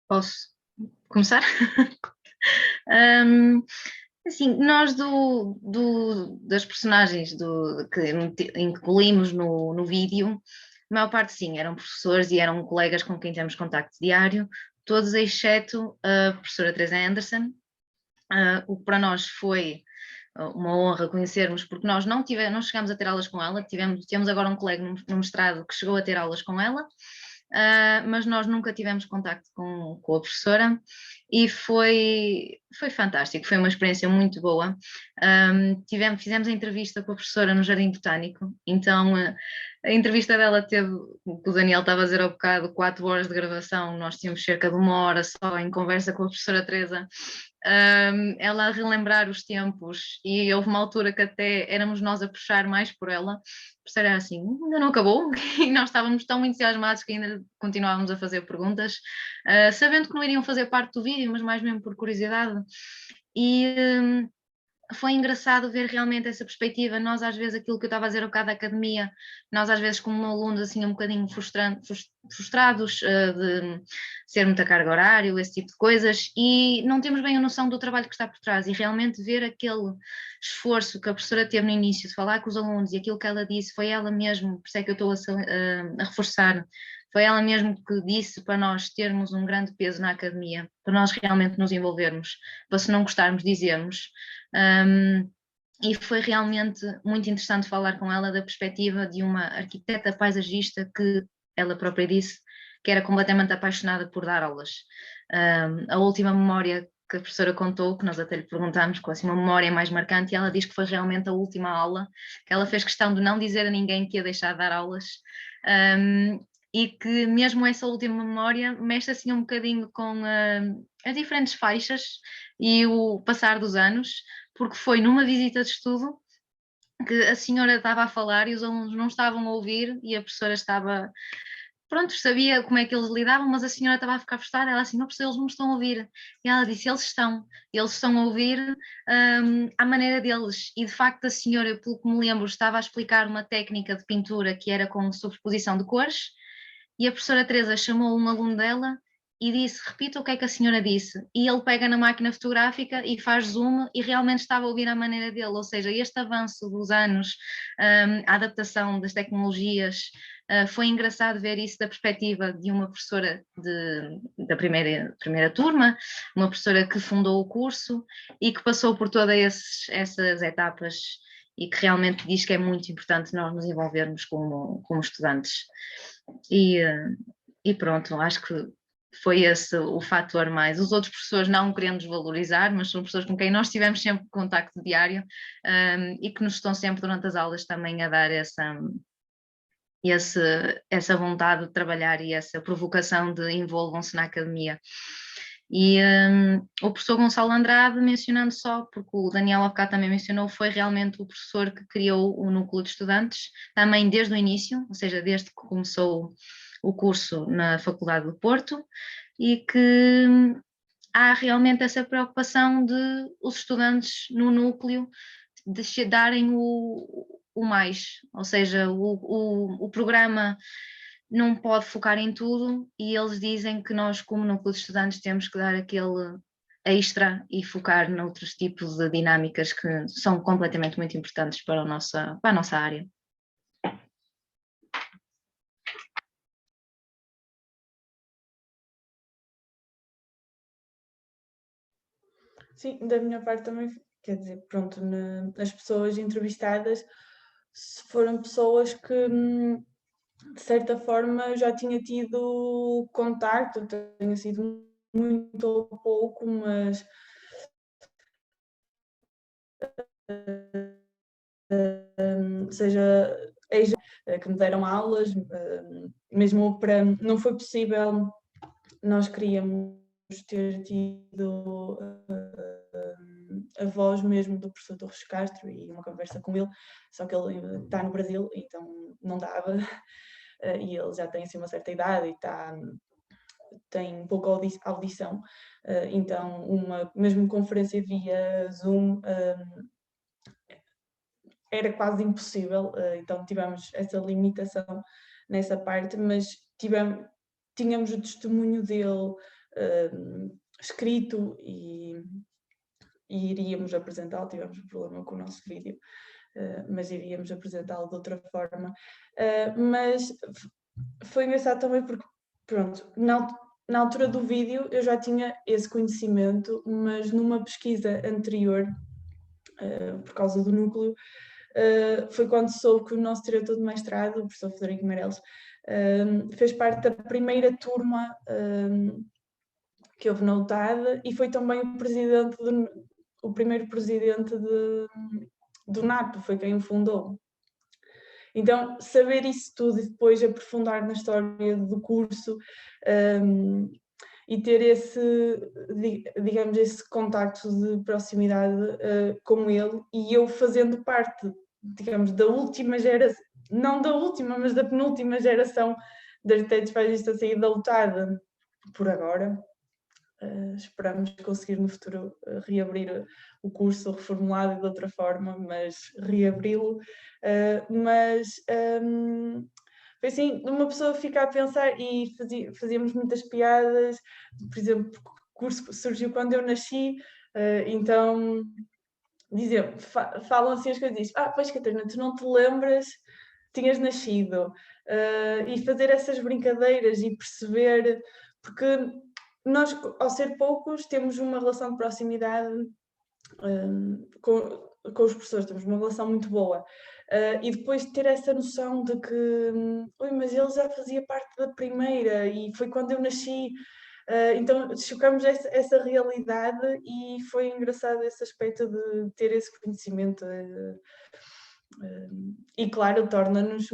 Posso começar? Assim, nós das personagens que incluímos no vídeo, a maior parte sim, eram professores e eram colegas com quem temos contacto diário, todos exceto a professora Teresa Anderson, o que para nós foi uma honra conhecermos, porque nós não chegámos a ter aulas com ela, temos agora um colega no mestrado que chegou a ter aulas com ela, mas nós nunca tivemos contacto com a professora, e foi fantástico, foi uma experiência muito boa. Fizemos a entrevista com a professora no Jardim Botânico, então a entrevista dela teve, o que o Daniel estava a dizer há bocado, 4 horas de gravação, nós tínhamos cerca de 1 hora só em conversa com a professora Teresa, ela a relembrar os tempos, e houve uma altura que até éramos nós a puxar mais por ela, a professora era assim, ainda não acabou, e nós estávamos tão entusiasmados que ainda continuávamos a fazer perguntas, sabendo que não iriam fazer parte do vídeo, mas mais mesmo por curiosidade. E foi engraçado ver realmente essa perspectiva. Nós às vezes, aquilo que eu estava a dizer ao bocado da academia, nós às vezes como alunos assim um bocadinho frustrados de ser muita carga horária, esse tipo de coisas, e não temos bem a noção do trabalho que está por trás, e realmente ver aquele esforço que a professora teve no início de falar com os alunos, e aquilo que ela disse, foi ela mesmo, por isso é que eu estou a reforçar, foi ela mesmo que disse para nós termos um grande peso na academia, para nós realmente nos envolvermos, para se não gostarmos dizermos. E foi realmente muito interessante falar com ela da perspectiva de uma arquiteta paisagista que ela própria disse que era completamente apaixonada por dar aulas. A última memória que a professora contou, que nós até lhe perguntámos qual assim, uma memória mais marcante, e ela diz que foi realmente a última aula, que ela fez questão de não dizer a ninguém que ia deixar de dar aulas, e que mesmo essa última memória mexe assim um bocadinho com as diferentes faixas e o passar dos anos, porque foi numa visita de estudo que a senhora estava a falar e os alunos não estavam a ouvir, e a professora estava pronto, sabia como é que eles lidavam, mas a senhora estava a ficar frustrada, ela assim, não, professor, eles não me estão a ouvir. E ela disse, eles estão a ouvir à maneira deles. E de facto a senhora, pelo que me lembro, estava a explicar uma técnica de pintura que era com sobreposição de cores, e a professora Teresa chamou um aluno dela e disse, repita o que é que a senhora disse, e ele pega na máquina fotográfica e faz zoom e realmente estava a ouvir à maneira dele, ou seja, este avanço dos anos, a adaptação das tecnologias, foi engraçado ver isso da perspectiva de uma professora da primeira turma, uma professora que fundou o curso e que passou por todas essas etapas e que realmente diz que é muito importante nós nos envolvermos como estudantes. E pronto, acho que foi esse o fator mais. Os outros professores não querendo desvalorizar, mas são professores com quem nós tivemos sempre contacto diário, e que nos estão sempre durante as aulas também a dar essa vontade de trabalhar e essa provocação de envolvam-se na academia. E o professor Gonçalo Andrade, mencionando só, porque o Daniel há bocado também mencionou, foi realmente o professor que criou o núcleo de estudantes, também desde o início, ou seja, desde que começou o curso na Faculdade do Porto, e que há realmente essa preocupação de os estudantes no núcleo de darem o mais, ou seja, o programa não pode focar em tudo e eles dizem que nós, como núcleo de estudantes, temos que dar aquele extra e focar noutros tipos de dinâmicas que são completamente muito importantes para a nossa área.
Sim, da minha parte também, quer dizer, pronto, as pessoas entrevistadas foram pessoas que, de certa forma, eu já tinha tido contacto, tenha sido muito ou pouco, mas seja que me deram aulas, mesmo para, não foi possível, nós queríamos ter tido a voz mesmo do professor Torres Castro e uma conversa com ele, só que ele está no Brasil, então não dava, e ele já tem assim uma certa idade e tem pouca audição, então uma mesmo conferência via Zoom era quase impossível, então tivemos essa limitação nessa parte, mas tínhamos o testemunho dele escrito e iríamos apresentá-lo, tivemos um problema com o nosso vídeo, mas iríamos apresentá-lo de outra forma. Mas foi engraçado também porque, pronto, na altura do vídeo eu já tinha esse conhecimento, mas numa pesquisa anterior, por causa do núcleo, foi quando soube que o nosso diretor de mestrado, o professor Frederico Meireles, fez parte da primeira turma que houve na UTAD e foi também o primeiro presidente do NAP, foi quem o fundou. Então, saber isso tudo e depois aprofundar na história do curso e ter digamos, esse contacto de proximidade com ele e eu fazendo parte, digamos, da última geração, não da última, mas da penúltima geração de arquitetos paisagistas a sair da UTAD por agora. Esperamos conseguir no futuro reabrir o curso reformulado de outra forma, mas reabri-lo. Foi assim, uma pessoa fica a pensar e fazíamos muitas piadas, por exemplo, o curso surgiu quando eu nasci, então falam assim as coisas, dizem, pois Catarina, tu não te lembras, tinhas nascido, e fazer essas brincadeiras e perceber, porque nós, ao ser poucos, temos uma relação de proximidade com os professores, temos uma relação muito boa. E depois ter essa noção de que, mas ele já fazia parte da primeira e foi quando eu nasci. Então chocamos essa realidade e foi engraçado esse aspecto de ter esse conhecimento. E claro, torna-nos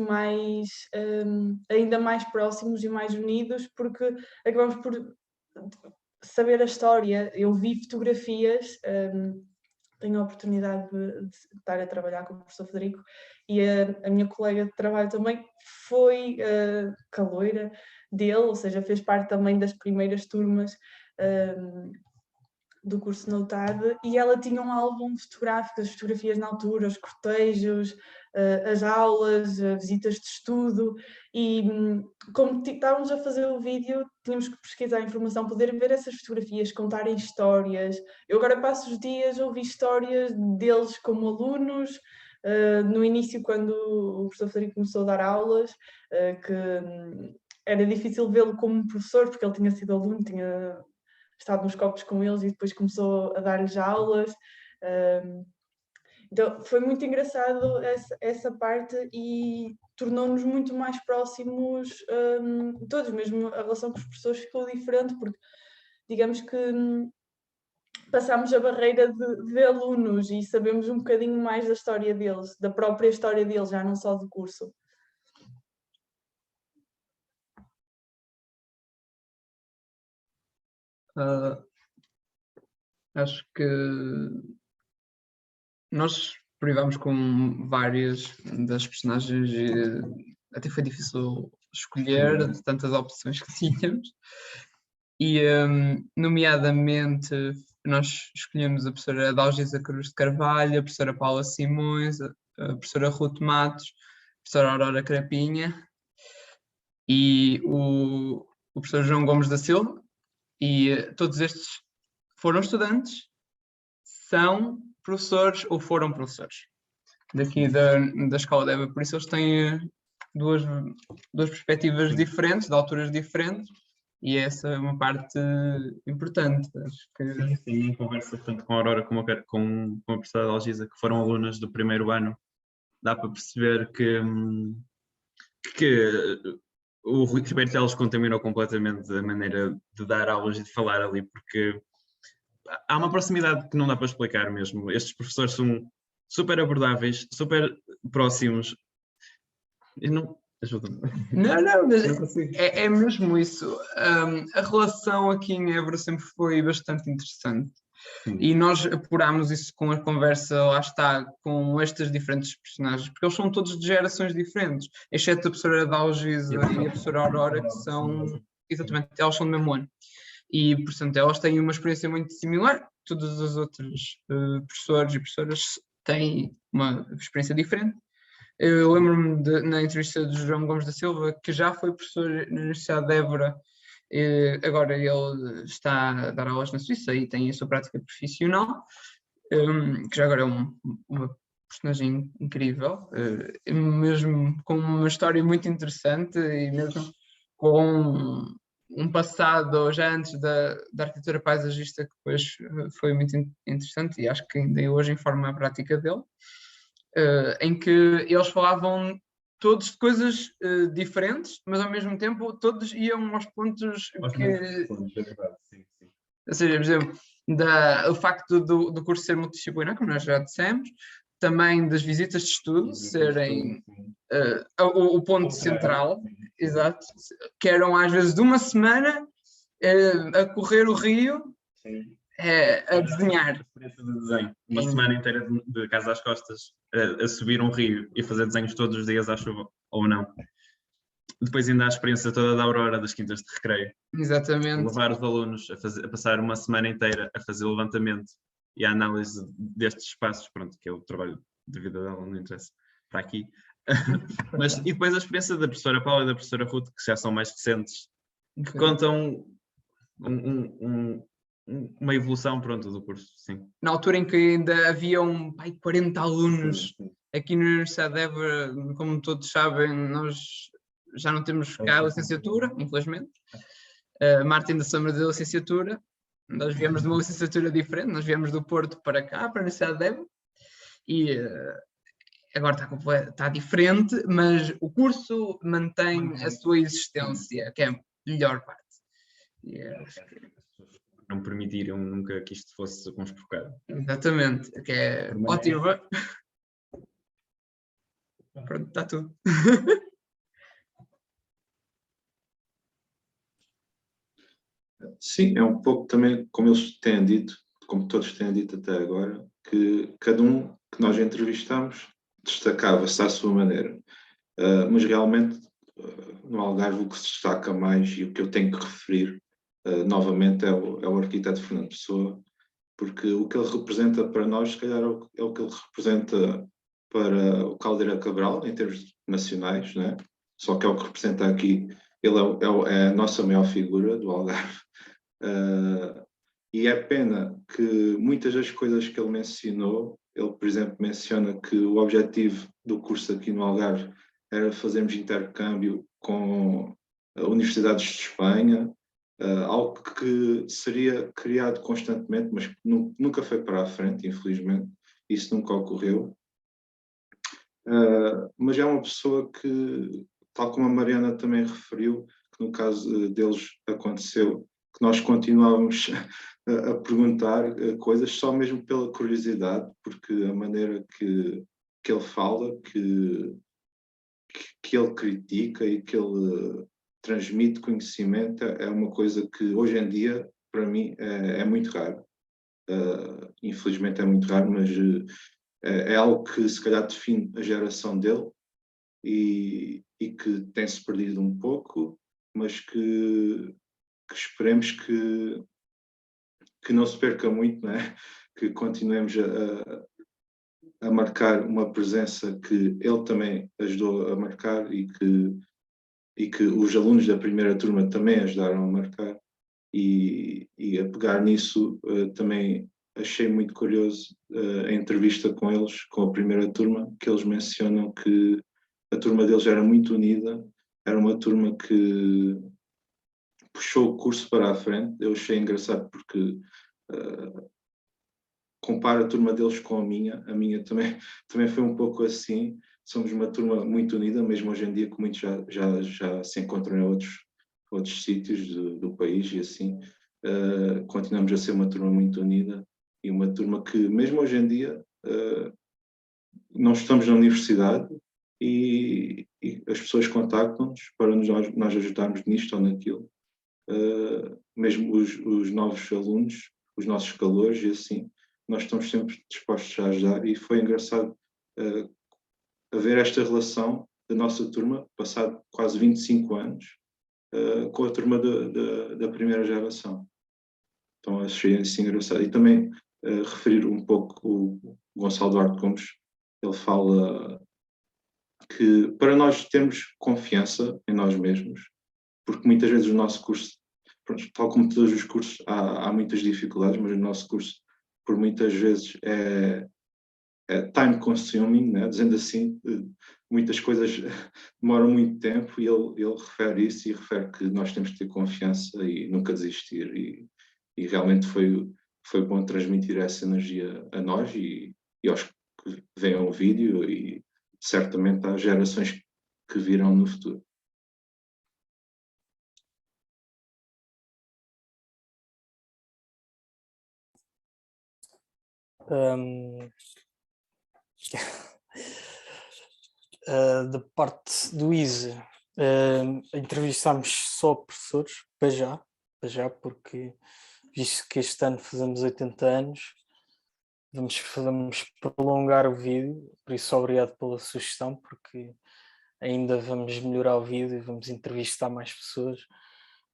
ainda mais próximos e mais unidos porque acabamos por saber a história. Eu vi fotografias tenho a oportunidade de estar a trabalhar com o professor Frederico, e a minha colega de trabalho também foi caloira dele, ou seja, fez parte também das primeiras turmas do curso na UTAD, e ela tinha um álbum fotográfico, as fotografias na altura, os cortejos, as aulas, visitas de estudo, e como estávamos a fazer o vídeo, tínhamos que pesquisar a informação, poder ver essas fotografias, contarem histórias. Eu agora passo os dias a ouvir histórias deles como alunos, no início, quando o professor Frederico começou a dar aulas, que era difícil vê-lo como professor, porque ele tinha sido aluno, tinha estado nos copos com eles e depois começou a dar-lhes aulas. Então foi muito engraçado essa parte, e tornou-nos muito mais próximos todos, mesmo a relação com os professores ficou diferente, porque digamos que passámos a barreira de alunos e sabemos um bocadinho mais da história deles, da própria história deles, já não só do curso.
Acho que nós privámos com várias das personagens e até foi difícil escolher de tantas opções que tínhamos, e nomeadamente nós escolhemos a professora Adalgisa Cruz de Carvalho, a professora Paula Simões, a professora Ruth Matos, a professora Aurora Crapinha e o professor João Gomes da Silva, e todos estes foram estudantes, são professores ou foram professores daqui da Escola de Évora, por isso eles têm duas perspectivas diferentes, de alturas diferentes, e essa é uma parte importante. Acho que...
Sim, em conversa tanto com a Aurora como com a professora Adalgisa, que foram alunas do primeiro ano, dá para perceber que o Rui Ribeiro Teles contaminou completamente a maneira de dar aulas e de falar ali, porque há uma proximidade que não dá para explicar mesmo. Estes professores são super abordáveis, super próximos. E não... Ajuda-me.
Não, mas é mesmo isso. A relação aqui em Évora sempre foi bastante interessante. Sim. E nós apurámos isso com a conversa, lá está, com estas diferentes personagens, porque eles são todos de gerações diferentes, exceto a professora Adalgisa e a professora Aurora, que são, exatamente, elas são do mesmo ano. E, portanto, elas têm uma experiência muito similar, todas as outras professores e professoras têm uma experiência diferente. Eu lembro-me na entrevista do João Gomes da Silva, que já foi professor na Universidade de Évora, agora ele está a dar aulas na Suíça e tem a sua prática profissional, que já agora é uma personagem incrível, mesmo com uma história muito interessante e mesmo com um passado já antes da arquitetura paisagista que depois foi muito interessante e acho que ainda hoje informa a prática dele. Em que eles falavam todos de coisas diferentes, mas ao mesmo tempo todos iam aos pontos que... Ou seja, por exemplo, o facto do curso ser multidisciplinar, como nós já dissemos, também das visitas de estudo serem o ponto central, exato, que eram às vezes de uma semana a correr o rio, a desenhar.
De desenho. Uma semana inteira de casa às costas a subir um rio e fazer desenhos todos os dias à chuva, ou não. Depois ainda há a experiência toda da Aurora, das quintas de recreio.
Exatamente.
Levar os alunos a passar uma semana inteira a fazer o levantamento e a análise destes espaços, pronto, que é o trabalho de vida dela, não interessa para aqui. Mas, e depois a experiência da professora Paula e da professora Ruth, que já são mais recentes, que contam uma evolução, pronto, do curso, sim.
Na altura em que ainda haviam 40 alunos aqui na Universidade de Évora, como todos sabem, nós já não temos cá a licenciatura, infelizmente. Marta ainda sombra da licenciatura, nós viemos de uma licenciatura diferente, nós viemos do Porto para cá, para a Universidade de Évora, e agora está diferente, mas o curso mantém a sua existência, que é a melhor parte.
Não permitiriam nunca que isto fosse conspurcado.
Exatamente, que é ótimo. Pronto, está tudo.
Sim, é um pouco também como eles têm dito, como todos têm dito até agora, que cada um que nós entrevistamos destacava-se à sua maneira. Mas realmente no Algarve o que se destaca mais e o que eu tenho que referir novamente é o arquiteto Fernando Pessoa, porque o que ele representa para nós, se calhar, é o que ele representa para o Caldeira Cabral, em termos nacionais, né? Só que é o que representa aqui, ele é a nossa maior figura do Algarve. E é pena que muitas das coisas que ele mencionou, ele, por exemplo, menciona que o objetivo do curso aqui no Algarve era fazermos intercâmbio com universidades de Espanha, algo que seria criado constantemente, mas nunca foi para a frente, infelizmente, isso nunca ocorreu. Mas é uma pessoa que, tal como a Mariana também referiu, que no caso deles aconteceu, que nós continuávamos a perguntar coisas só mesmo pela curiosidade, porque a maneira que ele fala, que ele critica e que ele transmite conhecimento é uma coisa que hoje em dia, para mim, é muito raro. Infelizmente é muito raro, mas é algo que se calhar define a geração dele e que tem-se perdido um pouco, mas que esperemos que não se perca muito, né? Que continuemos a marcar uma presença que ele também ajudou a marcar e que os alunos da primeira turma também ajudaram a marcar, e a pegar nisso também achei muito curioso a entrevista com eles, com a primeira turma, que eles mencionam que a turma deles era muito unida, era uma turma que puxou o curso para a frente. Eu achei engraçado porque comparo a turma deles com a minha também foi um pouco assim. Somos uma turma muito unida, mesmo hoje em dia, que muitos já se encontram em outros sítios do país e assim. Continuamos a ser uma turma muito unida e uma turma que, mesmo hoje em dia, não estamos na universidade e as pessoas contactam-nos para nós ajudarmos nisto ou naquilo. Mesmo os novos alunos, os nossos calores e assim, nós estamos sempre dispostos a ajudar, e foi engraçado a ver esta relação da nossa turma, passado quase 25 anos, com a turma da primeira geração. Então achei isso engraçado. E também referir um pouco o Gonçalo Duarte Gomes. Ele fala que para nós termos confiança em nós mesmos, porque muitas vezes o nosso curso, tal como todos os cursos, há muitas dificuldades, mas o nosso curso, por muitas vezes, é time consuming, né? Dizendo assim, muitas coisas demoram muito tempo, e ele refere isso e refere que nós temos que ter confiança e nunca desistir, e realmente foi bom transmitir essa energia a nós e aos que veem o vídeo, e certamente às gerações que virão no futuro.
Da parte do ISE, entrevistámos só professores, para já, porque visto que este ano fazemos 80 anos, vamos prolongar o vídeo, por isso obrigado pela sugestão, porque ainda vamos melhorar o vídeo, vamos entrevistar mais pessoas,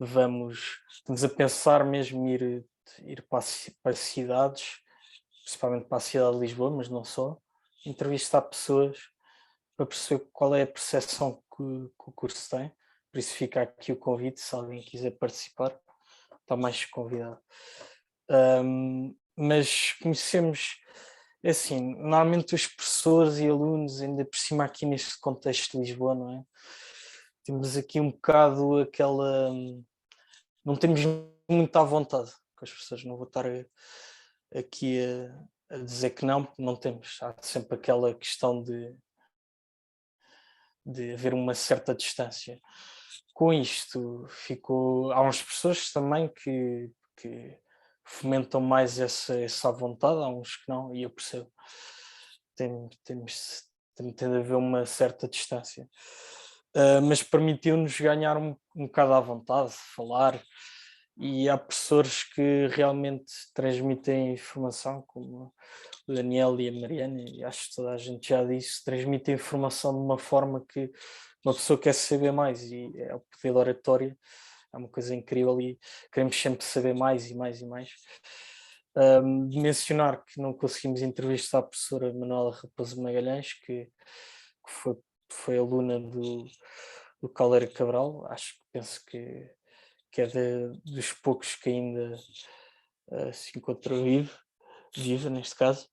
estamos a pensar mesmo ir para cidades, principalmente para a cidade de Lisboa, mas não só, entrevistar pessoas para perceber qual é a percepção que o curso tem. Por isso fica aqui o convite, se alguém quiser participar, está mais convidado. Mas conhecemos, assim, normalmente os professores e alunos, ainda por cima aqui neste contexto de Lisboa, não é? Temos aqui um bocado aquela... Não temos muito à vontade com as pessoas, não vou estar aqui a dizer que não temos. Há sempre aquela questão de haver uma certa distância. Com isto, há umas pessoas também que fomentam mais essa vontade, há uns que não, e eu percebo. Tem de haver uma certa distância. Mas permitiu-nos ganhar um bocado à vontade, falar e há professores que realmente transmitem informação, como o Daniel e a Mariana, e acho que toda a gente já disse, transmitem informação de uma forma que uma pessoa quer saber mais, e é o poder da oratória, é uma coisa incrível e queremos sempre saber mais e mais e mais. De mencionar que não conseguimos entrevistar a professora Manuela Raposo Magalhães, que foi aluna do Caldeira Cabral, penso que é dos poucos que ainda se encontra viva neste caso.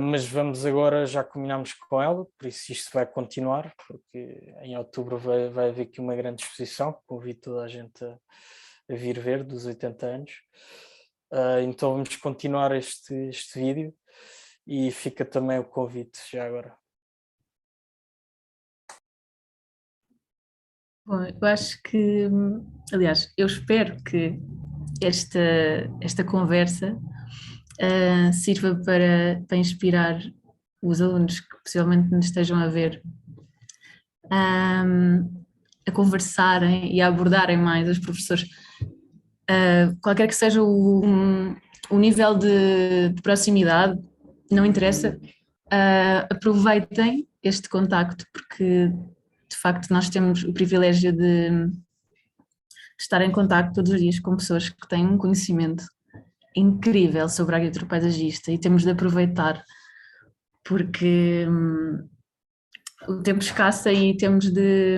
Mas vamos agora, já combinámos com ela, por isso isto vai continuar, porque em outubro vai haver aqui uma grande exposição, convido toda a gente a vir ver, dos 80 anos. Então vamos continuar este vídeo e fica também o convite já agora.
Bom, eu acho que, aliás, eu espero que esta conversa sirva para inspirar os alunos que possivelmente nos estejam a ver a conversarem e a abordarem mais os professores, qualquer que seja o nível de proximidade, não interessa, aproveitem este contacto, porque de facto nós temos o privilégio de estar em contacto todos os dias com pessoas que têm um conhecimento incrível sobre a agricultura paisagista e temos de aproveitar, porque o tempo escassa e temos de...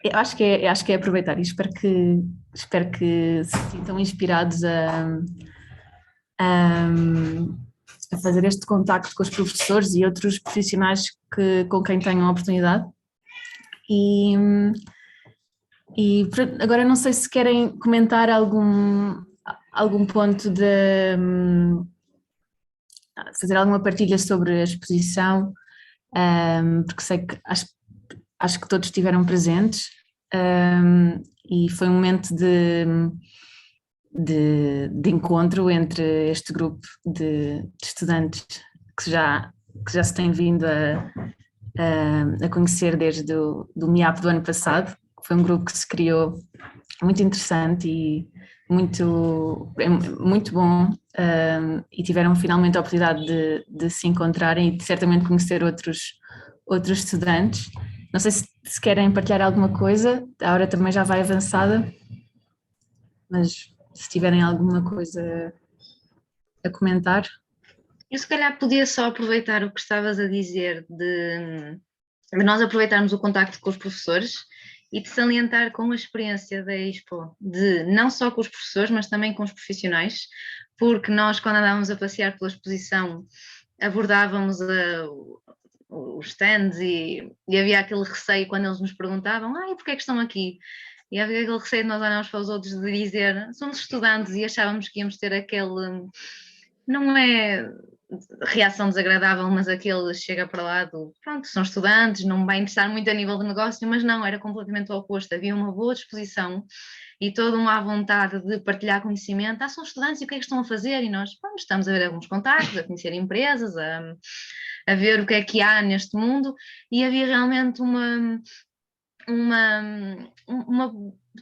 Eu acho que é aproveitar e espero que se sintam inspirados a fazer este contacto com os professores e outros profissionais com quem tenham a oportunidade. E agora não sei se querem comentar algum ponto de fazer alguma partilha sobre a exposição, porque sei que acho que todos estiveram presentes, e foi um momento de encontro entre este grupo de estudantes que já se tem vindo a conhecer desde o MIAP do ano passado. Foi um grupo que se criou muito interessante e muito bom, e tiveram finalmente a oportunidade de se encontrarem e de certamente conhecer outros estudantes. Não sei se querem partilhar alguma coisa, a hora também já vai avançada, mas se tiverem alguma coisa a comentar.
Eu se calhar podia só aproveitar o que estavas a dizer de nós aproveitarmos o contacto com os professores e de salientar com a experiência da Expo, de não só com os professores, mas também com os profissionais, porque nós, quando andávamos a passear pela exposição, abordávamos os stands e havia aquele receio quando eles nos perguntavam: e porquê é que estão aqui? E havia aquele receio de nós olharmos para os outros de dizer: somos estudantes, e achávamos que íamos ter aquele, não é reação desagradável, mas aquele chega para lá do pronto, são estudantes, não me vai interessar muito a nível de negócio, mas não, era completamente o oposto, havia uma boa disposição e toda uma vontade de partilhar conhecimento. São estudantes e o que é que estão a fazer? E nós, pronto, estamos a ver alguns contactos, a conhecer empresas, a ver o que é que há neste mundo, e havia realmente uma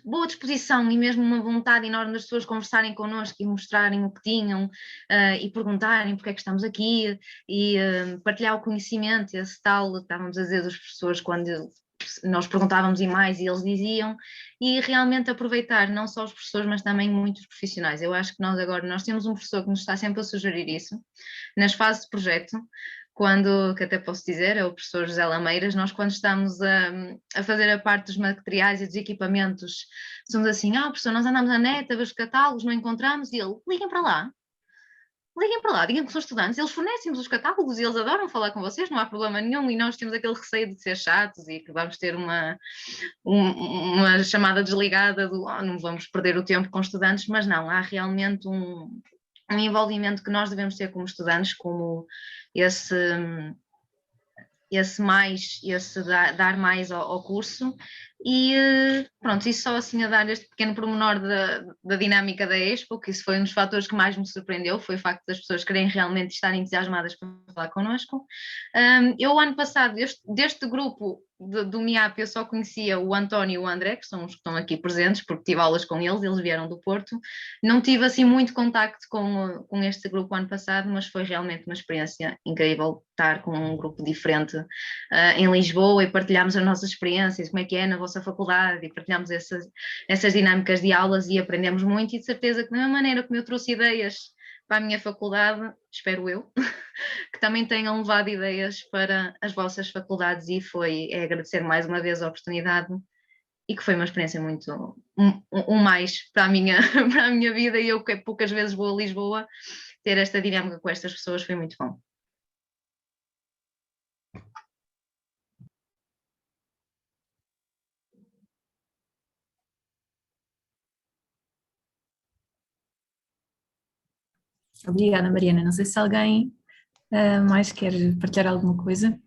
boa disposição e mesmo uma vontade enorme das pessoas conversarem connosco e mostrarem o que tinham, e perguntarem porque é que estamos aqui e partilhar o conhecimento, esse tal, estávamos a dizer dos professores quando nós perguntávamos e mais e eles diziam, e realmente aproveitar não só os professores mas também muitos profissionais. Eu acho que nós temos um professor que nos está sempre a sugerir isso, nas fases de projeto, que até posso dizer, é o professor José Lameiras. Nós quando estamos a fazer a parte dos materiais e dos equipamentos, somos assim: professor, nós andamos na net a ver os catálogos, não encontramos, e ele: liguem para lá, digam que são estudantes, eles fornecem-nos os catálogos e eles adoram falar com vocês, não há problema nenhum. E nós temos aquele receio de ser chatos e que vamos ter uma chamada desligada do não vamos perder o tempo com estudantes, mas não, há realmente um envolvimento que nós devemos ter como estudantes, como esse dar mais ao curso, E pronto, isso só assim a dar este pequeno pormenor da dinâmica da Expo, que isso foi um dos fatores que mais me surpreendeu, foi o facto das pessoas querem realmente estar entusiasmadas para falar connosco. Eu, ano passado, deste grupo do MIAP, eu só conhecia o António e o André, que são os que estão aqui presentes, porque tive aulas com eles vieram do Porto. Não tive assim muito contacto com este grupo ano passado, mas foi realmente uma experiência incrível estar com um grupo diferente em Lisboa e partilharmos as nossas experiências, como é que é na vossa faculdade, e partilhamos essas dinâmicas de aulas e aprendemos muito, e de certeza que da mesma maneira como eu trouxe ideias para a minha faculdade, espero eu, que também tenham levado ideias para as vossas faculdades, e é agradecer mais uma vez a oportunidade, e que foi uma experiência muito mais para a minha, para a minha vida, e eu que poucas vezes vou a Lisboa, ter esta dinâmica com estas pessoas foi muito bom.
Obrigada, Mariana. Não sei se alguém mais quer partilhar alguma coisa.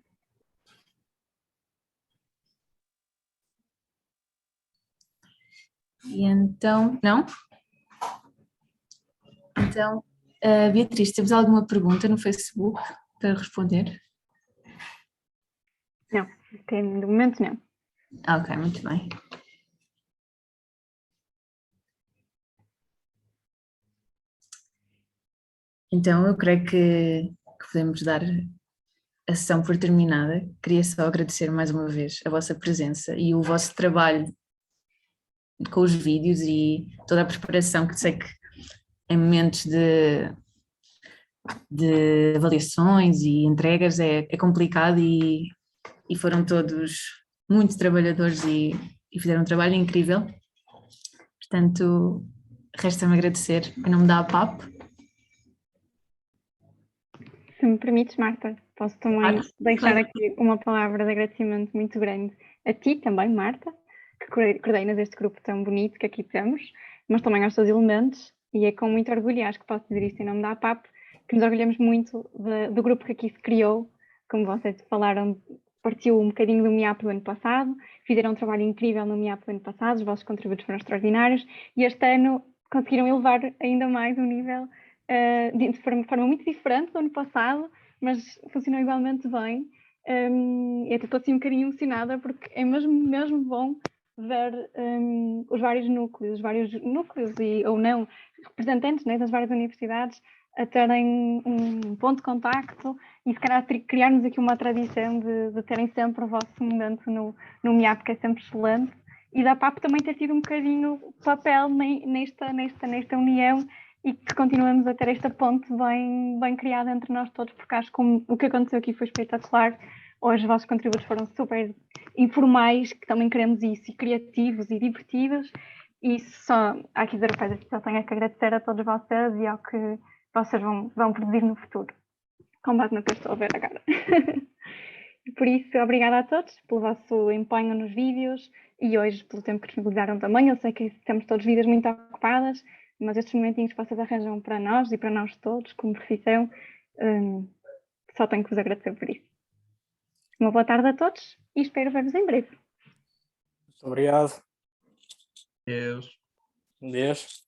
E então, não? Então, Beatriz, temos alguma pergunta no Facebook para responder?
Não, no momento não.
Ok, muito bem. Então, eu creio que podemos dar a sessão por terminada. Queria só agradecer mais uma vez a vossa presença e o vosso trabalho com os vídeos e toda a preparação, que sei que em momentos de avaliações e entregas é complicado, e foram todos muito trabalhadores e fizeram um trabalho incrível. Portanto, resta-me agradecer em nome da APAP.
Se me permites, Marta, posso também deixar aqui uma palavra de agradecimento muito grande a ti também, Marta, que coordenas este grupo tão bonito que aqui temos, mas também aos teus elementos, e é com muito orgulho, e acho que posso dizer isto em nome da APAP, que nos orgulhamos muito do grupo que aqui se criou. Como vocês falaram, partiu um bocadinho do MIAP do ano passado, fizeram um trabalho incrível no MIAP do ano passado, os vossos contributos foram extraordinários, e este ano conseguiram elevar ainda mais o nível de forma muito diferente do ano passado, mas funcionou igualmente bem. E até estou assim um bocadinho emocionada, porque é mesmo bom ver os vários núcleos ou não, representantes, né, das várias universidades a terem um ponto de contacto e se calhar criarmos aqui uma tradição de terem sempre o vosso momento no MIAP, que é sempre excelente, e da PAP também ter tido um bocadinho papel nesta união, e que continuamos a ter esta ponte bem criada entre nós todos, porque acho que o que aconteceu aqui foi espetacular. Hoje os vossos contributos foram super informais, que também queremos isso, e criativos e divertidos, e só aqui dizer coisas que eu tenho que agradecer a todos vocês e ao que vocês vão produzir no futuro, com base no que eu estou a ver agora. Por isso, obrigada a todos pelo vosso empenho nos vídeos e hoje pelo tempo que disponibilizaram também. Eu sei que temos todos vidas muito ocupadas, mas estes momentinhos que vocês arranjam para nós e para nós todos, como profissão, só tenho que vos agradecer por isso. Uma boa tarde a todos e espero ver-vos em breve.
Muito obrigado.
Deus.
Deus.